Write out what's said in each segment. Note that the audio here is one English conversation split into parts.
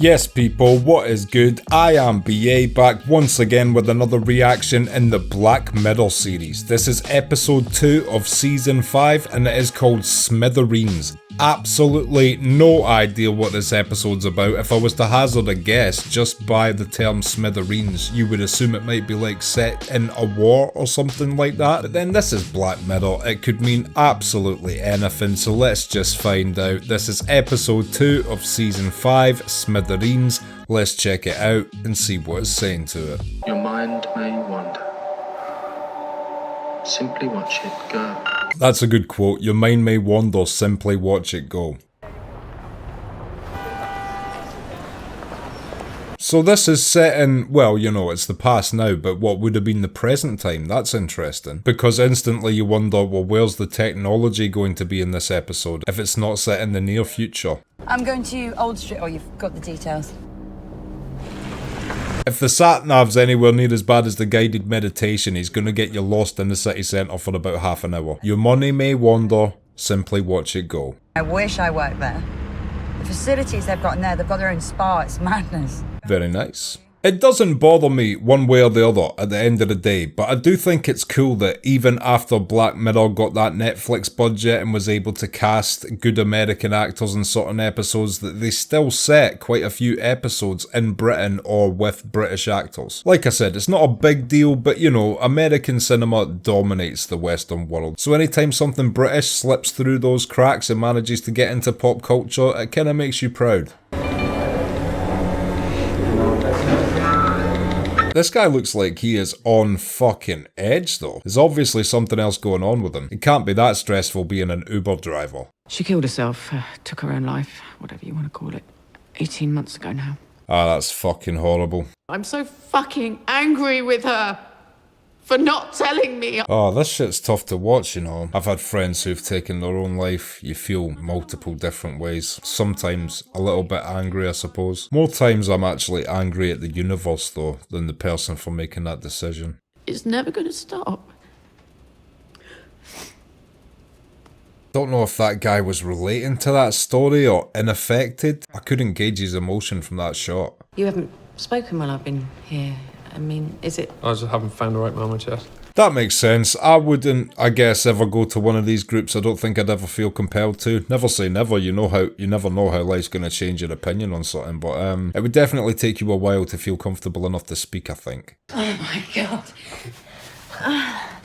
Yes people, what is good? I am BA, back once again with another reaction in the Black Mirror series. This is episode 2 of season 5 and it is called Smithereens. Absolutely no idea what this episode's about. If I was to hazard a guess just by the term Smithereens, you would assume it might be like set in a war or something like that. But then this is Black Mirror, it could mean absolutely anything, so let's just find out. This is episode 2 of season 5, Smithereens. Let's check it out and see what it's saying to it. Your mind may wander. Simply watch it go. That's a good quote. Your mind may wander, simply watch it go. So this is set in, well, you know, it's the past now, but what would have been the present time? That's interesting. Because instantly you wonder, well, where's the technology going to be in this episode if it's not set in the near future? I'm going to Old Street. Oh, you've got the details. If the sat-nav's anywhere near as bad as the guided meditation, he's going to get you lost in the city centre for about half an hour. Your money may wander, simply watch it go. I wish I worked there. The facilities they've got in there, they've got their own spa, it's madness. Very nice. It doesn't bother me one way or the other at the end of the day, but I do think it's cool that even after Black Mirror got that Netflix budget and was able to cast good American actors in certain episodes, that they still set quite a few episodes in Britain or with British actors. Like I said, it's not a big deal, but you know, American cinema dominates the Western world. So anytime something British slips through those cracks and manages to get into pop culture, it kinda makes you proud. This guy looks like he is on fucking edge though. There's obviously something else going on with him. It can't be that stressful being an Uber driver. She killed herself, took her own life, whatever you want to call it, 18 months ago now. Ah, that's fucking horrible. I'm so fucking angry with her for not telling me. Oh, this shit's tough to watch, you know. I've had friends who've taken their own life. You feel multiple different ways. Sometimes a little bit angry, I suppose. More times I'm actually angry at the universe, though, than the person for making that decision. It's never going to stop. Don't know if that guy was relating to that story or unaffected. I couldn't gauge his emotion from that shot. You haven't spoken while I've been here. I mean, is it... I just haven't found the right moment yet. That makes sense. I wouldn't, I guess, ever go to one of these groups. I don't think I'd ever feel compelled to. Never say never. You never know how life's going to change your opinion on something. But it would definitely take you a while to feel comfortable enough to speak, I think. Oh my God. Oh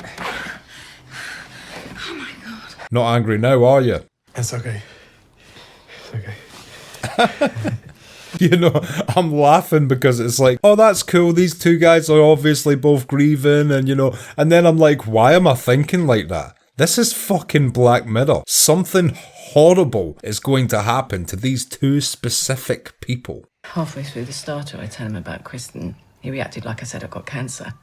my God. Not angry now, are you? It's okay. It's okay. You know, I'm laughing because it's like, oh, that's cool. These two guys are obviously both grieving and, you know, and then I'm like, why am I thinking like that? This is fucking Black Mirror. Something horrible is going to happen to these two specific people. Halfway through the starter, I tell him about Kristen. He reacted like I said I've got cancer.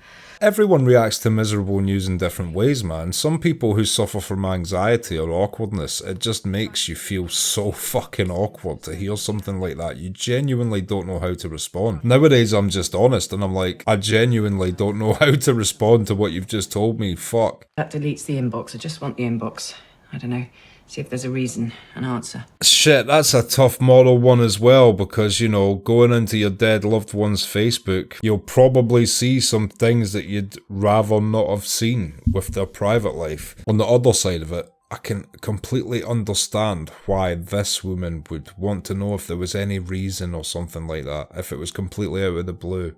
Everyone reacts to miserable news in different ways, man. Some people who suffer from anxiety or awkwardness, it just makes you feel so fucking awkward to hear something like that. You genuinely don't know how to respond. Nowadays, I'm just honest and I'm like, I genuinely don't know how to respond to what you've just told me. Fuck. That deletes the inbox. I just want the inbox. I don't know. See if there's a reason, an answer. Shit, that's a tough moral one as well, because, you know, going into your dead loved one's Facebook, you'll probably see some things that you'd rather not have seen with their private life. On the other side of it, I can completely understand why this woman would want to know if there was any reason or something like that, if it was completely out of the blue.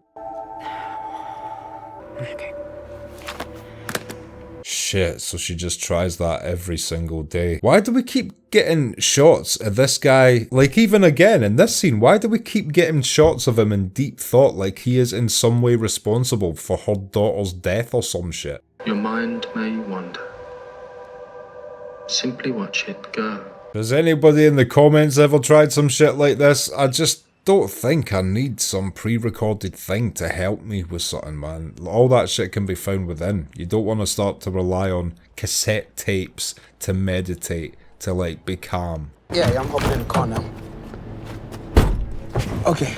Okay. Shit, so she just tries that every single day. Why do we keep getting shots of this guy? Like, even again, in this scene, why do we keep getting shots of him in deep thought like he is in some way responsible for her daughter's death or some shit? Your mind may wander. Simply watch it go. Has anybody in the comments ever tried some shit like this? I just don't think I need some pre-recorded thing to help me with something, man. All that shit can be found within. You don't want to start to rely on cassette tapes to meditate, to like be calm. Yeah, I'm hopping in the car now. Okay.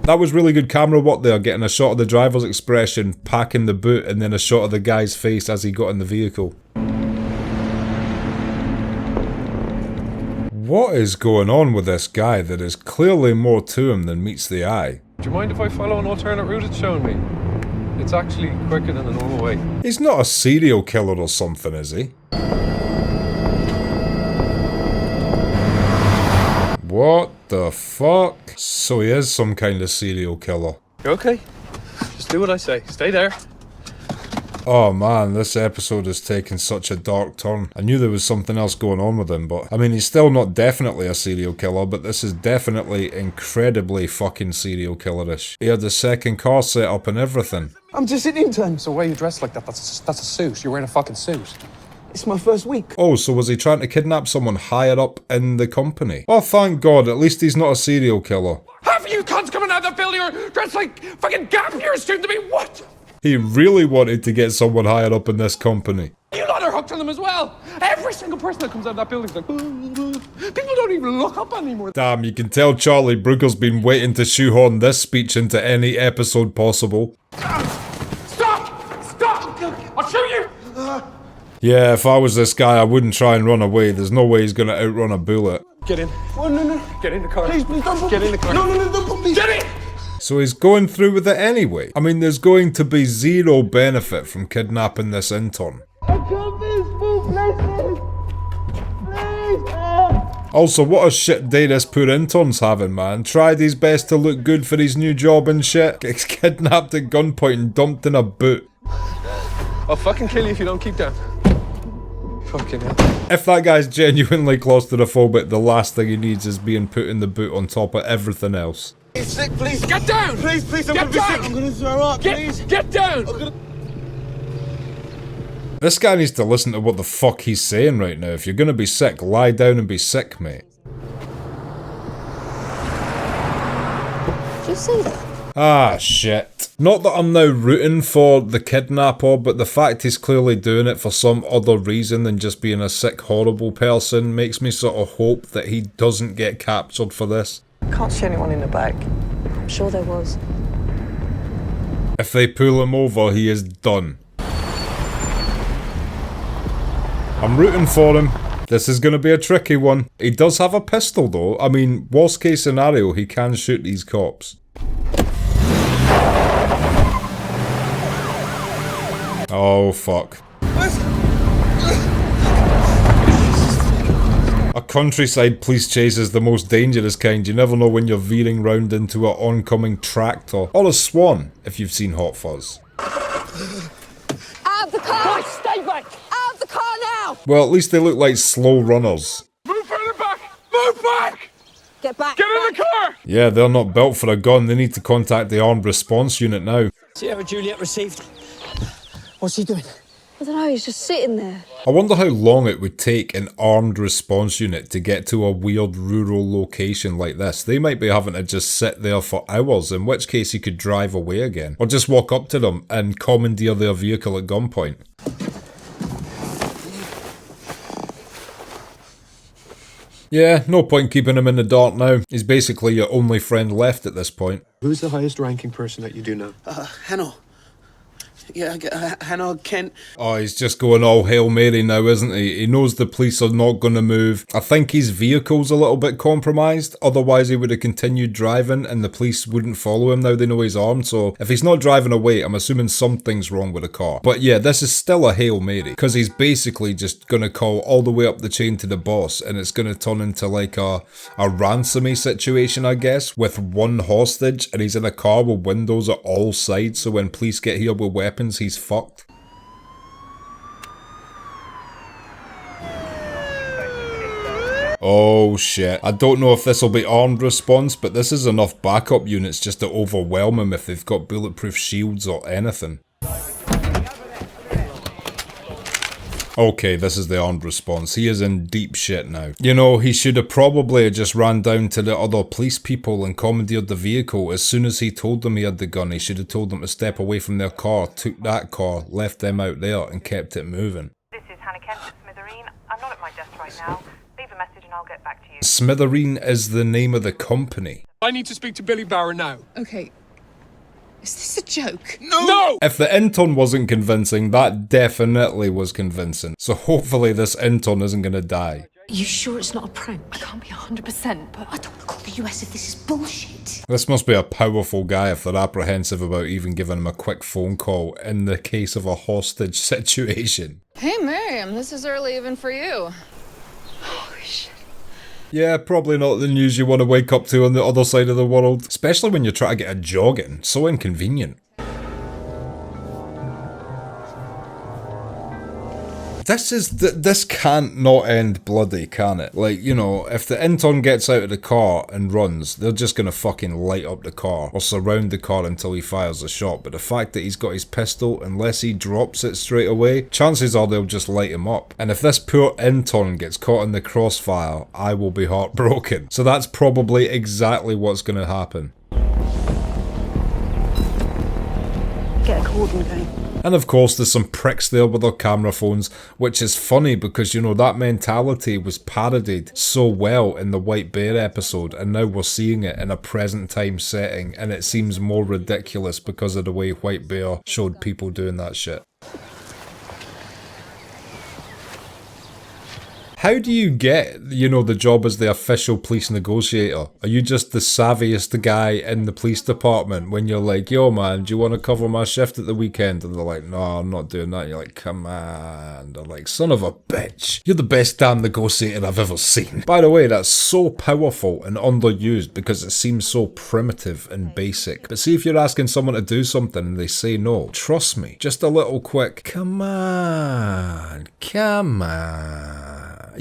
That was really good camera work there, getting a shot of the driver's expression, packing the boot, and then a shot of the guy's face as he got in the vehicle. What is going on with this guy that is clearly more to him than meets the eye? Do you mind if I follow an alternate route it's showing me? It's actually quicker than the normal way. He's not a serial killer or something, is he? What the fuck? So he is some kind of serial killer. You okay? Just do what I say. Stay there. Oh man, this episode has taken such a dark turn. I knew there was something else going on with him, but I mean, he's still not definitely a serial killer, but this is definitely incredibly fucking serial killerish. He had the second car set up and everything. I'm just an intern. So why are you dressed like that? That's a suit. You're wearing a fucking suit. It's my first week. Oh, so was he trying to kidnap someone higher up in the company? Oh, thank God, at least he's not a serial killer. Half of you cunts coming out of the building are dressed like fucking gap year students to me. What? He really wanted to get someone higher up in this company. You lot are hooked on them as well. Every single person that comes out of that building is like, people don't even look up anymore. Damn, you can tell Charlie Brooker's been waiting to shoehorn this speech into any episode possible. Stop! Stop! I'll shoot you! Yeah, if I was this guy, I wouldn't try and run away. There's no way he's gonna outrun a bullet. Get in. Oh, no. Get in the car. Please, don't. Get in the car. No, don't put me. Get in! So he's going through with it anyway. I mean, there's going to be zero benefit from kidnapping this intern. Also, what a shit day this poor intern's having, man. Tried his best to look good for his new job and shit. Gets kidnapped at gunpoint and dumped in a boot. I'll fucking kill you if you don't keep down. Fucking hell. If that guy's genuinely claustrophobic, the last thing he needs is being put in the boot on top of everything else. It's sick, please. Get down! Please, I'm Get gonna be down! sick. I'm gonna throw up, please. Get down! This guy needs to listen to what the fuck he's saying right now. If you're gonna be sick, lie down and be sick, mate. Did you see that? Ah, shit. Not that I'm now rooting for the kidnapper, but the fact he's clearly doing it for some other reason than just being a sick, horrible person makes me sort of hope that he doesn't get captured for this. Can't see anyone in the back. I'm sure there was. If they pull him over, he is done. I'm rooting for him. This is going to be a tricky one. He does have a pistol though. I mean, worst case scenario, he can shoot these cops. Oh, fuck. A countryside police chase is the most dangerous kind. You never know when you're veering round into an oncoming tractor. Or a swan, if you've seen Hot Fuzz. Out of the car! Stay back! Out of the car now! Well, at least they look like slow runners. Move further back! Move back! Get back! Get in the car! Yeah, they're not built for a gun. They need to contact the armed response unit now. Sierra Juliet received. What's he doing? I don't know, he's just sitting there. I wonder how long it would take an armed response unit to get to a weird rural location like this. They might be having to just sit there for hours, in which case he could drive away again. Or just walk up to them and commandeer their vehicle at gunpoint. Yeah, no point keeping him in the dark now. He's basically your only friend left at this point. Who's the highest ranking person that you do know? Hannah. Yeah, Hannah, Kent. Oh, he's just going all Hail Mary now, isn't he? He knows the police are not going to move. I think his vehicle's a little bit compromised. Otherwise, he would have continued driving and the police wouldn't follow him now they know he's armed. So if he's not driving away, I'm assuming something's wrong with the car. But yeah, this is still a Hail Mary because he's basically just going to call all the way up the chain to the boss and it's going to turn into like a ransomy situation, I guess, with one hostage and he's in a car with windows at all sides. So when police get here with weapons, he's fucked. Oh shit. I don't know if this will be armed response, but this is enough backup units just to overwhelm him if they've got bulletproof shields or anything. Okay, this is the armed response. He is in deep shit now. You know, he should have probably just ran down to the other police people and commandeered the vehicle. As soon as he told them he had the gun, he should have told them to step away from their car, took that car, left them out there, and kept it moving. This is Hannah Kent at Smithereen. I'm not at my desk right now. Leave a message and I'll get back to you. Smithereen is the name of the company. I need to speak to Billy Bauer now. Okay. Is this a joke? No! If the intern wasn't convincing, that definitely was convincing. So hopefully this intern isn't gonna die. Are you sure it's not a prank? I can't be 100%, but I don't want to call the US if this is bullshit. This must be a powerful guy if they're apprehensive about even giving him a quick phone call in the case of a hostage situation. Hey, Miriam, this is early even for you. Holy shit. Yeah, probably not the news you want to wake up to on the other side of the world. Especially when you're trying to get a jog in. So inconvenient. This can't not end bloody, can it? Like, you know, if the intern gets out of the car and runs, they're just gonna fucking light up the car or surround the car until he fires a shot. But the fact that he's got his pistol, unless he drops it straight away, chances are they'll just light him up. And if this poor intern gets caught in the crossfire, I will be heartbroken. So that's probably exactly what's gonna happen. Get a cordon going. And of course there's some pricks there with their camera phones, which is funny because, you know, that mentality was parodied so well in the White Bear episode, and now we're seeing it in a present time setting, and it seems more ridiculous because of the way White Bear showed people doing that shit. How do you get, you know, the job as the official police negotiator? Are you just the savviest guy in the police department when you're like, yo man, do you want to cover my shift at the weekend? And they're like, no, I'm not doing that. And you're like, come on. They're like, son of a bitch. You're the best damn negotiator I've ever seen. By the way, that's so powerful and underused because it seems so primitive and basic. But see, if you're asking someone to do something and they say no, trust me, just a little quick, come on.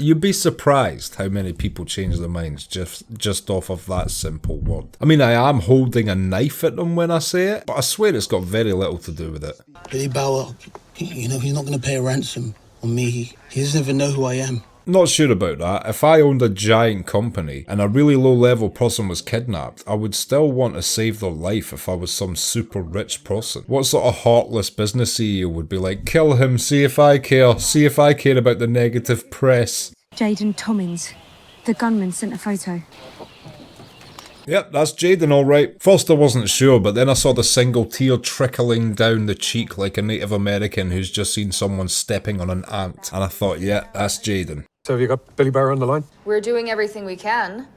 You'd be surprised how many people change their minds just off of that simple word. I mean, I am holding a knife at them when I say it, but I swear it's got very little to do with it. Billy Bauer, you know, he's not going to pay a ransom on me. He doesn't even know who I am. Not sure about that. If I owned a giant company and a really low level person was kidnapped, I would still want to save their life if I was some super rich person. What sort of heartless business CEO would be like, kill him, see if I care about the negative press. Jaden Tommins, the gunman, sent a photo. Yep, that's Jaden alright. First I wasn't sure, but then I saw the single tear trickling down the cheek like a Native American who's just seen someone stepping on an ant. And I thought, yeah, that's Jaden. So have you got Billy Bauer on the line? We're doing everything we can.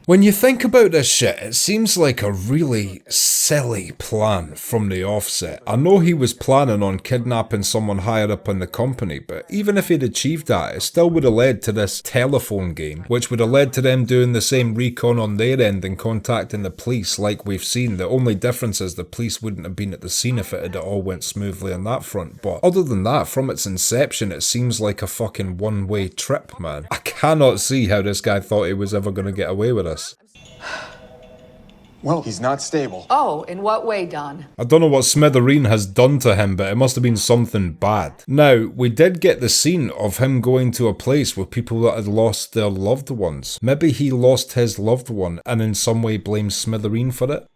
When you think about this shit, it seems like a really silly plan from the offset. I know he was planning on kidnapping someone higher up in the company, but even if he'd achieved that, it still would have led to this telephone game, which would have led to them doing the same recon on their end and contacting the police like we've seen. The only difference is the police wouldn't have been at the scene if it had all went smoothly on that front. But other than that, from its inception, it seems like a fucking one-way trip, man. I cannot see how this guy thought he was ever going to get away with this. Well, he's not stable. Oh, in what way, Don? I don't know what Smithereen has done to him, but it must have been something bad. Now, we did get the scene of him going to a place with people that had lost their loved ones. Maybe he lost his loved one and in some way blames Smithereen for it.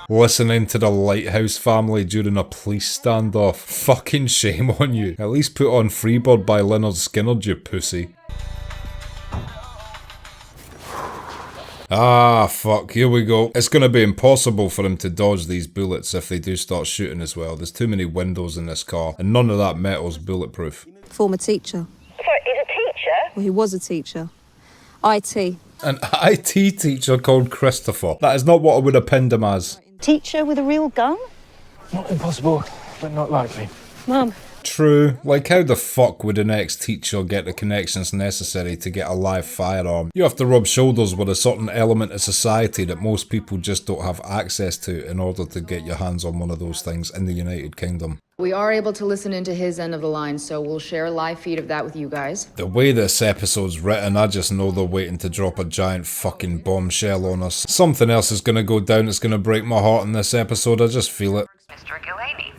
Listening to the Lighthouse Family during a police standoff. Fucking shame on you. At least put on Freebird by Lynyrd Skynyrd, you pussy. Ah, fuck, here we go. It's gonna be impossible for him to dodge these bullets if they do start shooting as well. There's too many windows in this car, and none of that metal's bulletproof. Former teacher. Sorry, he's a teacher? Well, he was a teacher. IT. An IT teacher called Christopher. That is not what I would have pinned him as. Teacher with a real gun? Not impossible, but not likely. Mum. True. Like, how the fuck would an ex-teacher get the connections necessary to get a live firearm? You have to rub shoulders with a certain element of society that most people just don't have access to in order to get your hands on one of those things in the United Kingdom. We are able to listen into his end of the line, so we'll share a live feed of that with you guys. The way this episode's written, I just know they're waiting to drop a giant fucking bombshell on us. Something else is gonna go down that's gonna break my heart in this episode, I just feel it. Mr. Gillaney.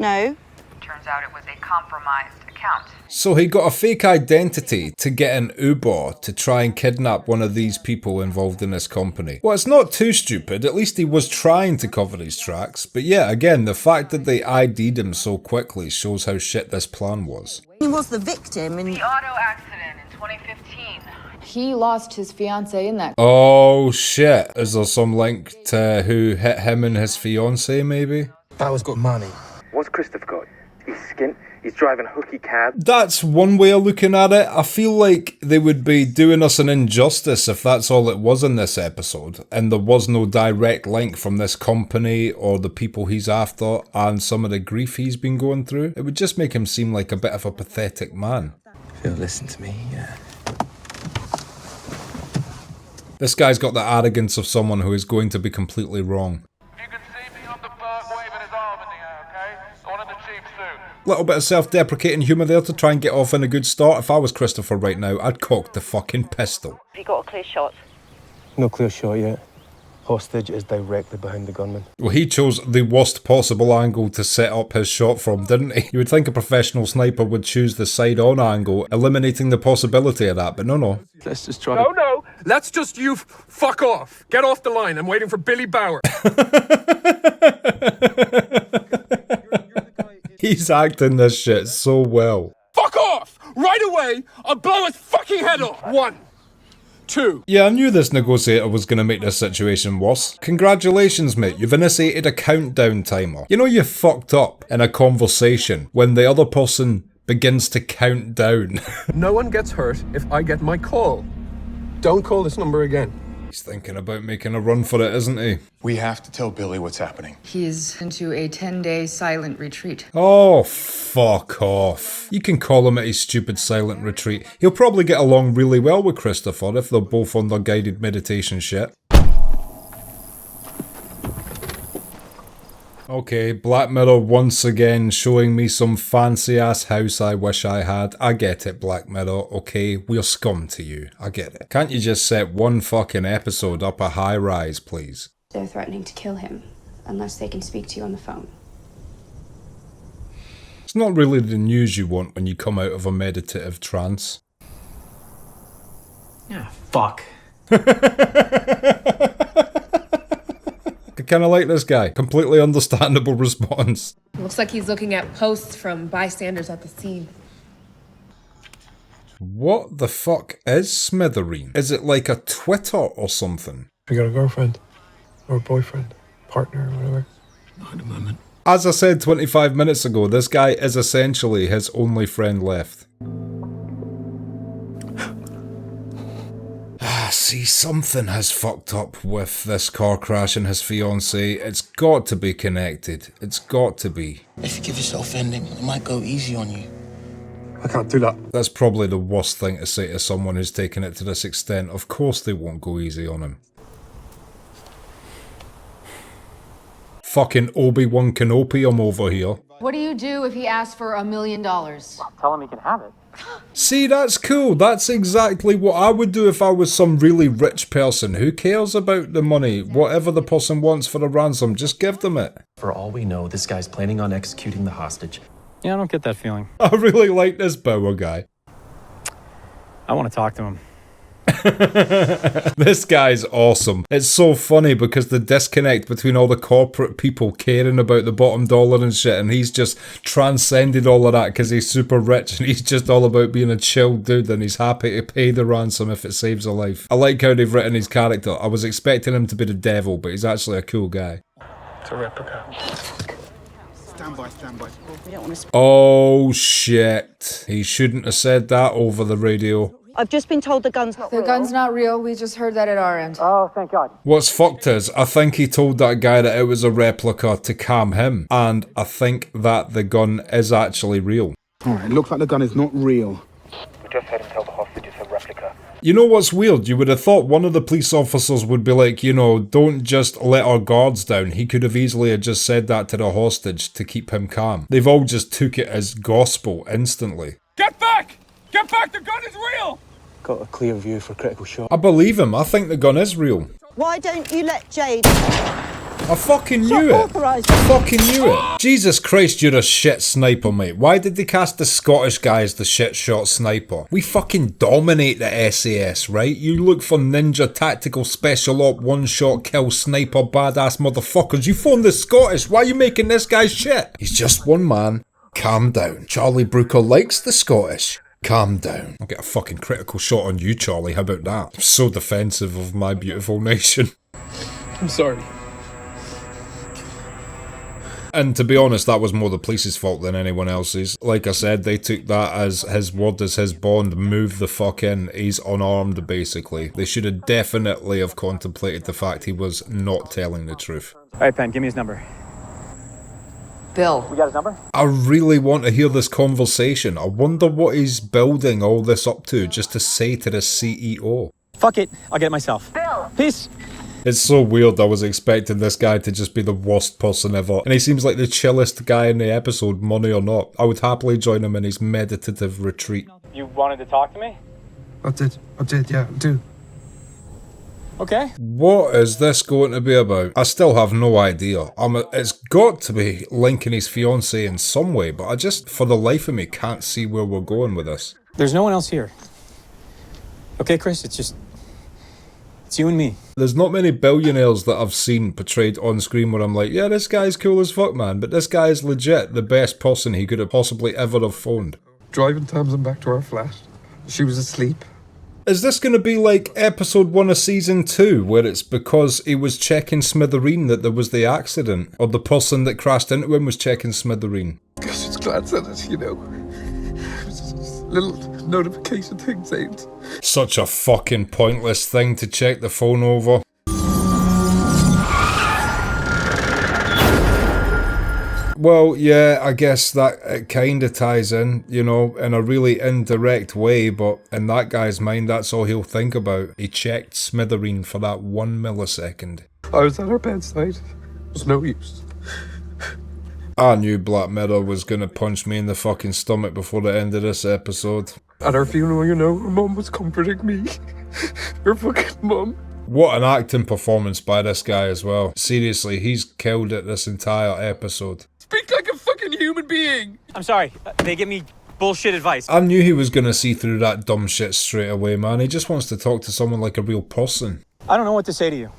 No. Turns out it was a compromised account. So he got a fake identity to get an Uber to try and kidnap one of these people involved in this company. Well, it's not too stupid, at least he was trying to cover his tracks. But yeah, again, the fact that they ID'd him so quickly shows how shit this plan was. He was the victim in... The auto accident in 2015. He lost his fiancée in that. Oh shit, is there some link to who hit him and his fiancée maybe? Bauer's got money. What's Christopher got? He's skint. He's driving a hooky cab. That's one way of looking at it. I feel like they would be doing us an injustice if that's all it was in this episode, and there was no direct link from this company or the people he's after and some of the grief he's been going through. It would just make him seem like a bit of a pathetic man. Phil, listen to me, yeah. This guy's got the arrogance of someone who is going to be completely wrong. Little bit of self-deprecating humour there to try and get off in a good start. If I was Christopher right now, I'd cock the fucking pistol. Have you got a clear shot? No clear shot yet. Hostage is directly behind the gunman. Well, he chose the worst possible angle to set up his shot from, didn't he? You would think a professional sniper would choose the side-on angle, eliminating the possibility of that, but no. Let's just try No, let's just you fuck off. Get off the line. I'm waiting for Billy Bauer. He's acting this shit so well. Fuck off! Right away! I'll blow his fucking head off! 1, 2. Yeah, I knew this negotiator was going to make this situation worse. Congratulations, mate, you've initiated a countdown timer. You know you fucked up in a conversation when the other person begins to count down. No one gets hurt if I get my call. Don't call this number again. He's thinking about making a run for it, isn't he? We have to tell Billy what's happening. He's into a 10-day silent retreat. Oh, fuck off. You can call him at his stupid silent retreat. He'll probably get along really well with Christopher if they're both on their guided meditation shit. Okay, Black Mirror once again showing me some fancy ass house I wish I had. I get it, Black Mirror, okay? We're scum to you. I get it. Can't you just set one fucking episode up a high rise, please? They're threatening to kill him unless they can speak to you on the phone. It's not really the news you want when you come out of a meditative trance. Yeah, fuck. I kinda like this guy. Completely understandable response. Looks like he's looking at posts from bystanders at the scene. What the fuck is Smithereens? Is it like a Twitter or something? You got a girlfriend? Or a boyfriend? Partner or whatever? Not at the moment. As I said 25 minutes ago, this guy is essentially his only friend left. See, something has fucked up with this car crash and his fiancée. It's got to be connected. It's got to be. If you give yourself ending, it might go easy on you. I can't do that. That's probably the worst thing to say to someone who's taken it to this extent. Of course they won't go easy on him. Fucking Obi-Wan Kenobi, I'm over here. What do you do if he asks for $1 million? Tell him he can have it. See, that's cool. That's exactly what I would do if I was some really rich person. Who cares about the money? Whatever the person wants for a ransom, just give them it. For all we know, this guy's planning on executing the hostage. Yeah, I don't get that feeling. I really like this Bauer guy. I want to talk to him. This guy's awesome. It's so funny because the disconnect between all the corporate people caring about the bottom dollar and shit, and he's just transcended all of that because he's super rich and he's just all about being a chill dude and he's happy to pay the ransom if it saves a life. I like how they've written his character. I was expecting him to be the devil, but he's actually a cool guy. It's a replica. Stand by. We don't want to... Oh shit. He shouldn't have said that over the radio. I've just been told the gun's not real. The gun's not real. We just heard that at our end. Oh, thank God. What's fucked is, I think he told that guy that it was a replica to calm him, and I think that the gun is actually real. Alright, looks like the gun is not real. We just heard him tell the hostage it's a replica. You know what's weird? You would have thought one of the police officers would be like, you know, don't just let our guards down. He could have easily have just said that to the hostage to keep him calm. They've all just took it as gospel instantly. Get back! Get back! The gun is real! Got a clear view for critical shot. I believe him. I think the gun is real. Why don't you let Jade... I fucking knew it. I fucking knew it. Jesus Christ, you're a shit sniper, mate. Why did they cast the Scottish guy as the shit shot sniper? We fucking dominate the SAS, right? You look for ninja tactical special op one-shot kill sniper badass motherfuckers. You phone the Scottish. Why are you making this guy shit? He's just one man. Calm down. Charlie Brooker likes the Scottish. Calm down. I'll get a fucking critical shot on you, Charlie. How about that? I'm so defensive of my beautiful nation. I'm sorry. And to be honest, that was more the police's fault than anyone else's. Like I said, they took that as his word as his bond. Move the fuck in. He's unarmed, basically. They should have definitely have contemplated the fact he was not telling the truth. All right, Pen, give me his number. Bill. We got his number? I really want to hear this conversation. I wonder what he's building all this up to just to say to the CEO. Fuck it, I'll get it myself. Bill! Peace! It's so weird. I was expecting this guy to just be the worst person ever. And he seems like the chillest guy in the episode, money or not. I would happily join him in his meditative retreat. You wanted to talk to me? I did, yeah, I do. Okay. What is this going to be about? I still have no idea. It's got to be linking his fiancée in some way, but I just, for the life of me, can't see where we're going with this. There's no one else here. Okay, Chris, it's you and me. There's not many billionaires that I've seen portrayed on screen where I'm like, yeah, this guy's cool as fuck, man, but this guy is legit the best person he could have possibly ever have phoned. Driving Tamsin back to our flat. She was asleep. Is this going to be like episode 1 of season 2, where it's because he was checking Smithereen that there was the accident, or the person that crashed into him was checking Smithereen? Because it's glad that it's, you know, little notification thing saying. Such a fucking pointless thing to check the phone over. Well, yeah, I guess that it kinda ties in, you know, in a really indirect way, but in that guy's mind, that's all he'll think about. He checked Smithereen for that 1 millisecond. I was at her bedside. It was no use. I knew Black Mirror was gonna punch me in the fucking stomach before the end of this episode. At her funeral, you know, her mum was comforting me. Her fucking mum. What an acting performance by this guy as well. Seriously, he's killed it this entire episode. Speak like a fucking human being! I'm sorry, they give me bullshit advice. I knew he was gonna see through that dumb shit straight away, man. He just wants to talk to someone like a real person. I don't know what to say to you.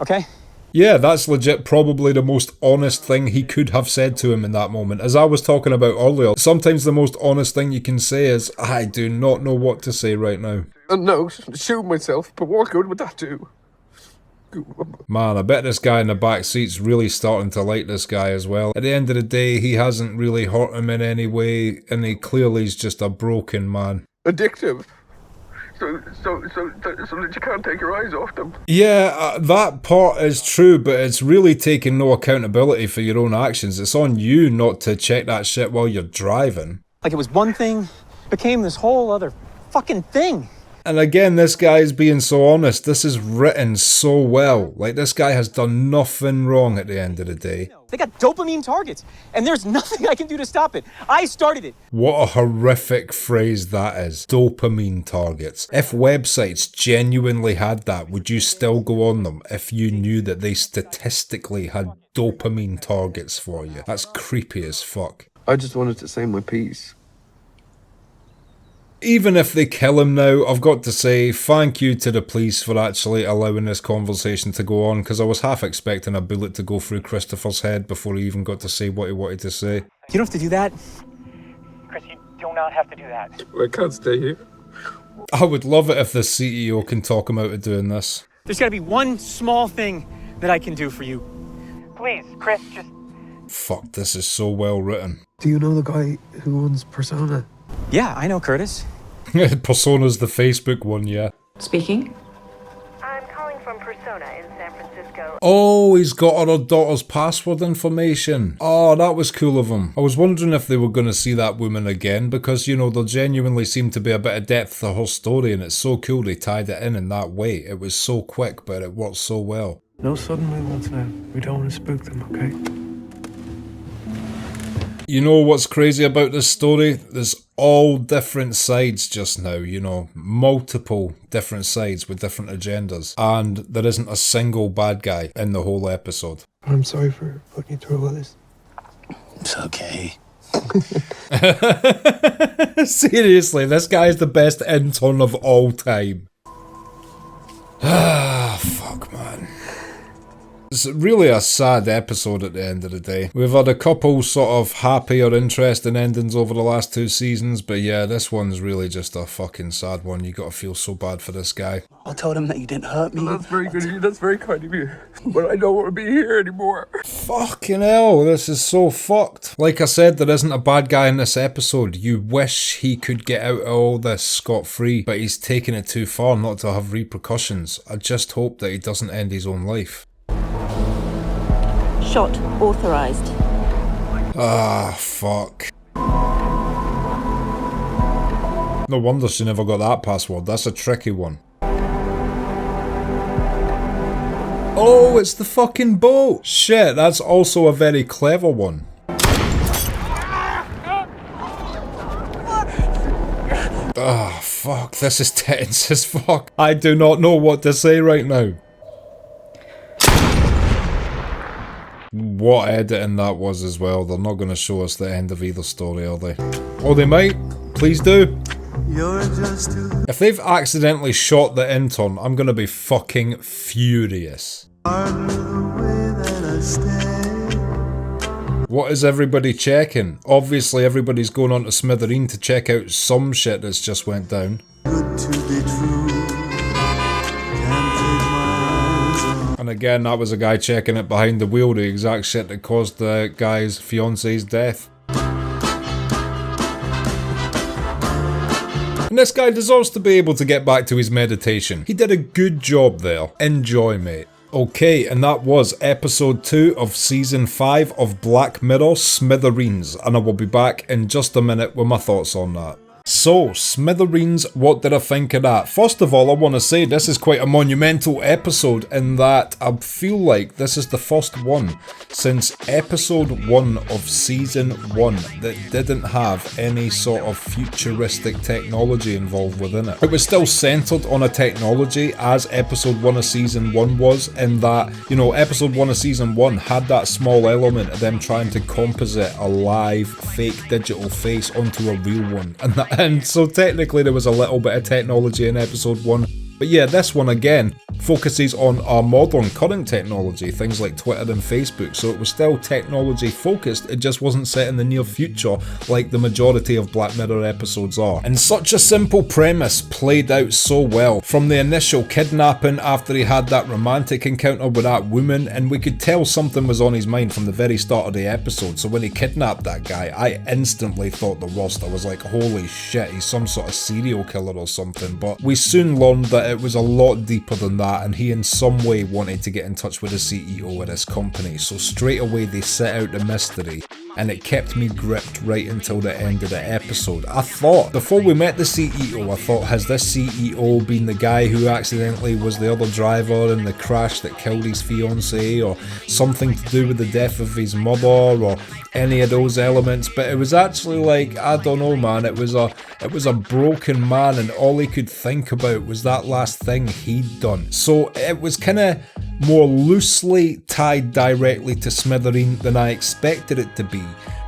Okay? Yeah, that's legit probably the most honest thing he could have said to him in that moment. As I was talking about earlier, sometimes the most honest thing you can say is, I do not know what to say right now. No, shoot myself, but what good would that do? Man, I bet this guy in the back seat's really starting to like this guy as well. At the end of the day, he hasn't really hurt him in any way, and he clearly is just a broken man. Addictive. So that you can't take your eyes off them. Yeah, that part is true, but it's really taking no accountability for your own actions. It's on you not to check that shit while you're driving. Like it was one thing, became this whole other fucking thing. And again, this guy is being so honest. This is written so well. Like, this guy has done nothing wrong at the end of the day. They got dopamine targets, and there's nothing I can do to stop it. I started it. What a horrific phrase that is. Dopamine targets. If websites genuinely had that, would you still go on them if you knew that they statistically had dopamine targets for you? That's creepy as fuck. I just wanted to say my piece. Even if they kill him now, I've got to say thank you to the police for actually allowing this conversation to go on, because I was half expecting a bullet to go through Christopher's head before he even got to say what he wanted to say. You don't have to do that. Chris, you do not have to do that. I can't stay here. I would love it if the CEO can talk him out of doing this. There's gotta be one small thing that I can do for you. Please, Chris, just... Fuck, this is so well written. Do you know the guy who owns Persona? Yeah, I know Curtis. Persona's the Facebook one, yeah. Speaking? I'm calling from Persona in San Francisco. Oh, he's got her daughter's password information. Oh, that was cool of him. I was wondering if they were going to see that woman again, because, you know, there genuinely seemed to be a bit of depth to her story, and it's so cool they tied it in that way. It was so quick, but it worked so well. No sudden movements now. We don't want to spook them, okay? You know what's crazy about this story? There's all different sides just now, you know, multiple different sides with different agendas, and there isn't a single bad guy in the whole episode. I'm sorry for putting you through all this. It's okay. Seriously, this guy is the best intern of all time. Ah, fuck, man. It's really a sad episode at the end of the day. We've had a couple sort of happy or interesting endings over the last 2 seasons, but yeah, this one's really just a fucking sad one. You gotta feel so bad for this guy. I told him that you didn't hurt me. That's very good of you. That's very kind of you. But I don't want to be here anymore. Fucking hell, this is so fucked. Like I said, there isn't a bad guy in this episode. You wish he could get out of all this scot-free, but he's taken it too far not to have repercussions. I just hope that he doesn't end his own life. Shot authorized. Ah, fuck. No wonder she never got that password. That's a tricky one. Oh, it's the fucking boat! Shit, that's also a very clever one. Ah, fuck, this is tense as fuck. I do not know what to say right now. What editing that was as well. They're not going to show us the end of either story, are they? Oh, they might. Please do. If they've accidentally shot the intern, I'm going to be fucking furious. What is everybody checking? Obviously everybody's going on to Smithereen to check out some shit that's just went down. And again, that was a guy checking it behind the wheel, the exact shit that caused the guy's fiance's death. And this guy deserves to be able to get back to his meditation. He did a good job there. Enjoy, mate. Okay, and that was episode 2 of season 5 of Black Mirror Smithereens, and I will be back in just a minute with my thoughts on that. So, Smithereens, what did I think of that? First of all, I want to say this is quite a monumental episode in that I feel like this is the first one since episode 1 of season 1 that didn't have any sort of futuristic technology involved within it. It was still centered on a technology as episode 1 of season 1 was, in that, you know, episode 1 of season 1 had that small element of them trying to composite a live fake digital face onto a real one, and so technically there was a little bit of technology in episode 1. But yeah, this one again focuses on our modern current technology, things like Twitter and Facebook, so it was still technology focused, it just wasn't set in the near future like the majority of Black Mirror episodes are. And such a simple premise played out so well, from the initial kidnapping after he had that romantic encounter with that woman, and we could tell something was on his mind from the very start of the episode, so when he kidnapped that guy, I instantly thought the worst. I was like, holy shit, he's some sort of serial killer or something, but we soon learned that it was a lot deeper than that, and he in some way wanted to get in touch with the CEO of this company, so straight away they set out the mystery, and it kept me gripped right until the end of the episode. I thought, before we met the CEO, I thought, has this CEO been the guy who accidentally was the other driver in the crash that killed his fiancée, or something to do with the death of his mother, or any of those elements? But it was actually like, I don't know, man, it was a broken man, and all he could think about was that last thing he'd done. So it was kind of more loosely tied directly to Smithereen than I expected it to be,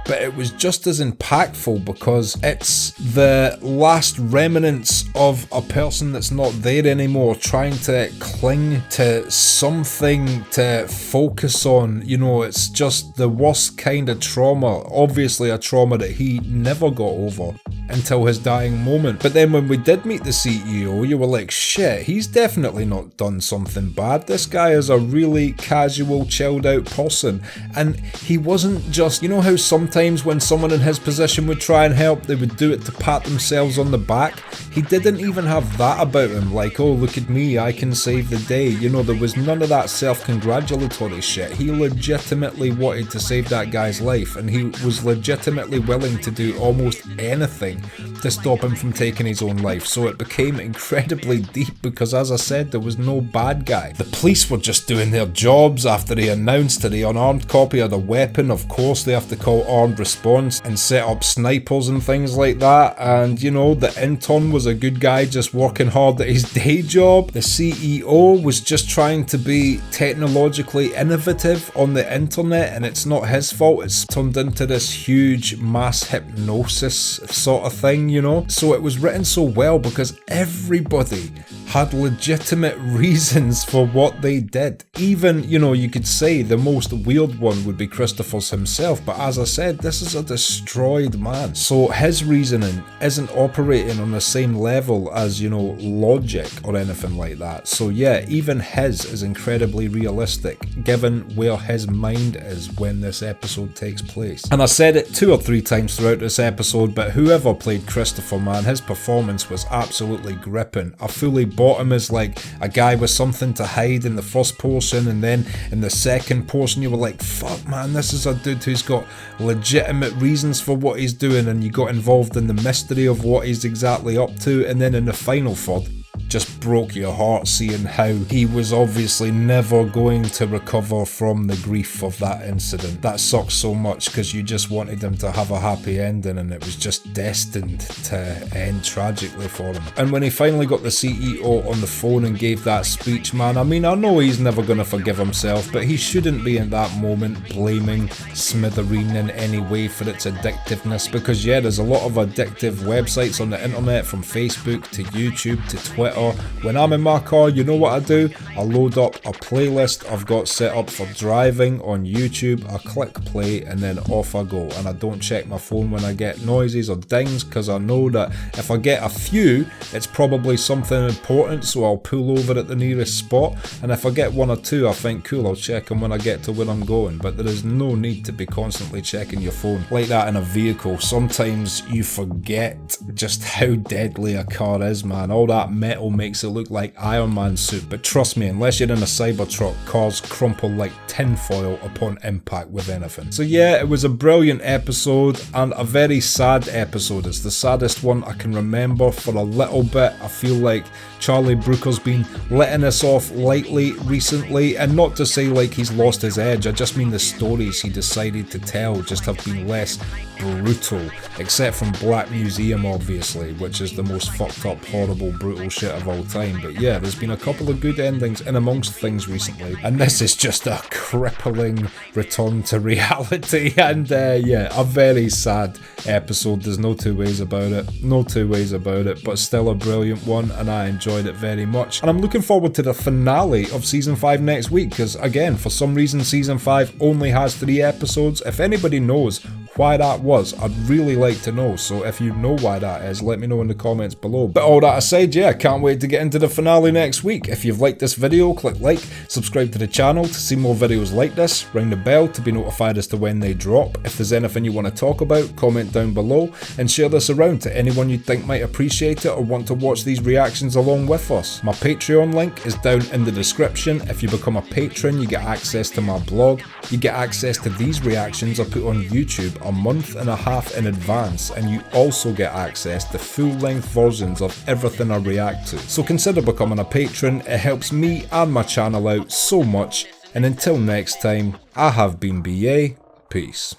but it was just as impactful because it's the last remnants of a person that's not there anymore, trying to cling to something to focus on. You know, it's just the worst kind of trauma, obviously a trauma that he never got over until his dying moment. But then when we did meet the CEO, you were like, shit, he's definitely not done something bad. This guy is a really casual, chilled out person. And he wasn't just, you know how sometimes when someone in his position would try and help, they would do it to pat themselves on the back? He didn't even have that about him, like, oh, look at me, I can save the day. You know, there was none of that self-congratulatory shit. He legitimately wanted to save that guy's life, and he was legitimately willing to do almost anything to stop him from taking his own life. So it became incredibly deep because, as I said, there was no bad guy. The police were just doing their jobs after he announced that the unarmed copy had a weapon. Of course, they have to call armed response and set up snipers and things like that. And, you know, the intern was a good guy just working hard at his day job. The CEO was just trying to be technologically innovative on the internet, and it's not his fault. It's turned into this huge mass hypnosis sort of thing, you know? So it was written so well because everybody had legitimate reasons for what they did. Even, you know, you could say the most weird one would be Christopher's himself, but as I said, this is a destroyed man. So his reasoning isn't operating on the same level as, you know, logic or anything like that. So yeah, even his is incredibly realistic, given where his mind is when this episode takes place. And I said it 2 or 3 times throughout this episode, but whoever played Christopher, man, his performance was absolutely gripping. I fully bought him as like a guy with something to hide in the first portion, and then in the second portion you were like, fuck man, this is a dude who's got legitimate reasons for what he's doing, and you got involved in the mystery of what he's exactly up to, and then in the final third, just broke your heart seeing how he was obviously never going to recover from the grief of that incident. That sucks so much because you just wanted him to have a happy ending, and it was just destined to end tragically for him. And when he finally got the CEO on the phone and gave that speech, man, I mean, I know he's never going to forgive himself, but he shouldn't be in that moment blaming Smithereen in any way for its addictiveness, because yeah, there's a lot of addictive websites on the internet, from Facebook to YouTube to Twitter. When I'm in my car, you know what I do? I load up a playlist I've got set up for driving on YouTube, I click play, and then off I go. And I don't check my phone when I get noises or dings, because I know that if I get a few, it's probably something important, so I'll pull over at the nearest spot. And if I get 1 or 2, I think, cool, I'll check them when I get to where I'm going. But there is no need to be constantly checking your phone like that in a vehicle. Sometimes you forget just how deadly a car is, man. All that metal makes it look like Iron Man's suit, but trust me, unless you're in a Cybertruck, cars crumple like tinfoil upon impact with anything. So yeah, it was a brilliant episode, and a very sad episode. It's the saddest one I can remember for a little bit. I feel like Charlie Brooker's been letting us off lightly recently, and not to say like he's lost his edge, I just mean the stories he decided to tell just have been less brutal, except from Black Museum obviously, which is the most fucked up, horrible, brutal shit of all time. But yeah, there's been a couple of good endings in amongst things recently, and this is just a crippling return to reality. And yeah, a very sad episode, there's no two ways about it, but still a brilliant one, and I enjoyed it very much. And I'm looking forward to the finale of season 5 next week, because again, for some reason season 5 only has 3 episodes. If anybody knows why that was, I'd really like to know. So if you know why that is, let me know in the comments below. But all that aside, yeah, can't wait to get into the finale next week. If you've liked this video, click like, subscribe to the channel to see more videos like this, ring the bell to be notified as to when they drop. If there's anything you want to talk about, comment down below, and share this around to anyone you think might appreciate it or want to watch these reactions along with us. My Patreon link is down in the description. If you become a patron, you get access to my blog, you get access to these reactions I put on YouTube a month and a half in advance, and you also get access to full-length versions of everything I react to. So consider becoming a patron, it helps me and my channel out so much. And until next time, I have been BA, peace.